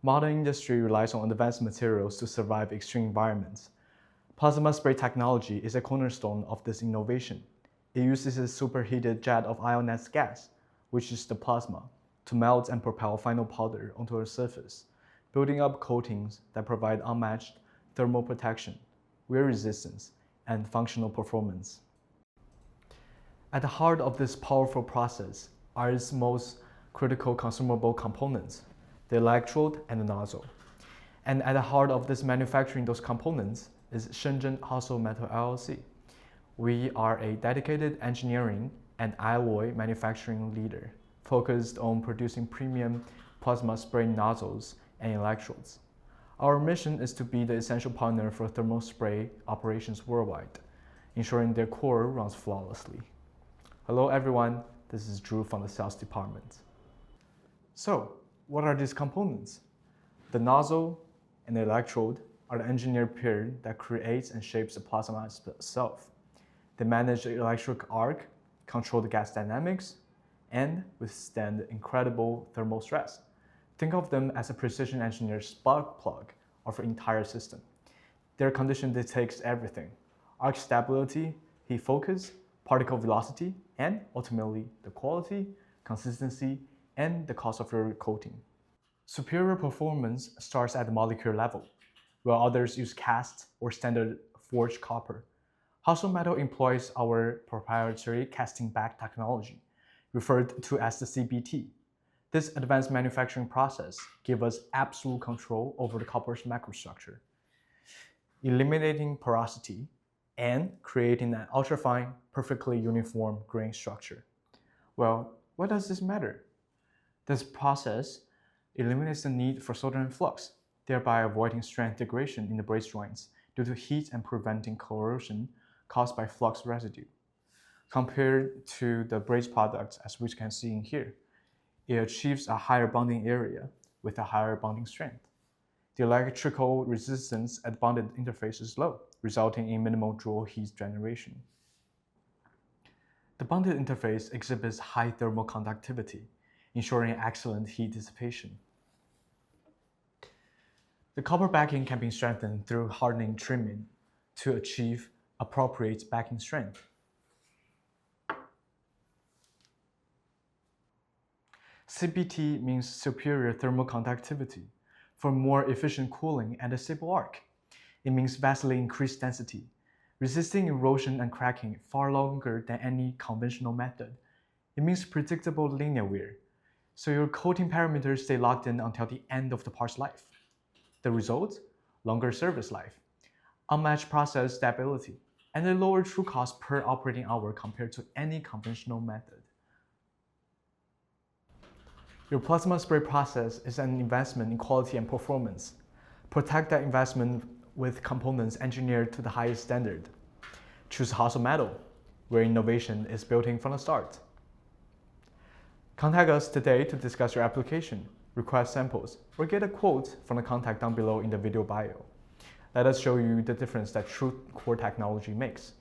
Modern industry relies on advanced materials to survive extreme environments. Plasma spray technology is a cornerstone of this innovation. It uses a superheated jet of ionized gas, which is the plasma, to melt and propel final powder onto a surface, building up coatings that provide unmatched thermal protection, wear resistance, and functional performance. At the heart of this powerful process are its most critical consumable components, the electrode and the nozzle. And at the heart of this manufacturing those components is Shenzhen HOSO Metal LLC. We are a dedicated engineering and alloy manufacturing leader focused on producing premium plasma spray nozzles and electrodes. Our mission is to be the essential partner for thermal spray operations worldwide, ensuring their core runs flawlessly. Hello everyone, this is Drew from the sales department. So, what are these components? The nozzle and the electrode are the engineered pair that creates and shapes the plasma itself. They manage the electric arc, control the gas dynamics, and withstand incredible thermal stress. Think of them as a precision engineered spark plug of the entire system. Their condition dictates everything: arc stability, heat focus, particle velocity, and ultimately the quality, consistency, and the cost of your coating. Superior performance starts at the molecular level, while others use cast or standard forged copper. HOSO Metal employs our proprietary casting back technology, referred to as the CBT. This advanced manufacturing process gives us absolute control over the copper's microstructure, eliminating porosity and creating an ultrafine, perfectly uniform grain structure. Well, why does this matter? This process eliminates the need for soldering flux, thereby avoiding strength degradation in the brace joints due to heat and preventing corrosion caused by flux residue. Compared to the brace products, as we can see in here, it achieves a higher bonding area with a higher bonding strength. The electrical resistance at bonded interface is low, resulting in minimal joule heat generation. The bonded interface exhibits high thermal conductivity, ensuring excellent heat dissipation. The copper backing can be strengthened through hardening trimming to achieve appropriate backing strength. CBT means superior thermal conductivity for more efficient cooling and a stable arc. It means vastly increased density, resisting erosion and cracking far longer than any conventional method. It means predictable linear wear, so your coating parameters stay locked in until the end of the part's life. The result? Longer service life, unmatched process stability, and a lower true cost per operating hour compared to any conventional method. Your plasma spray process is an investment in quality and performance. Protect that investment with components engineered to the highest standard. Choose HOSO Metal, where innovation is built in from the start. Contact us today to discuss your application, request samples, or get a quote from the contact down below in the video bio. Let us show you the difference that true core technology makes.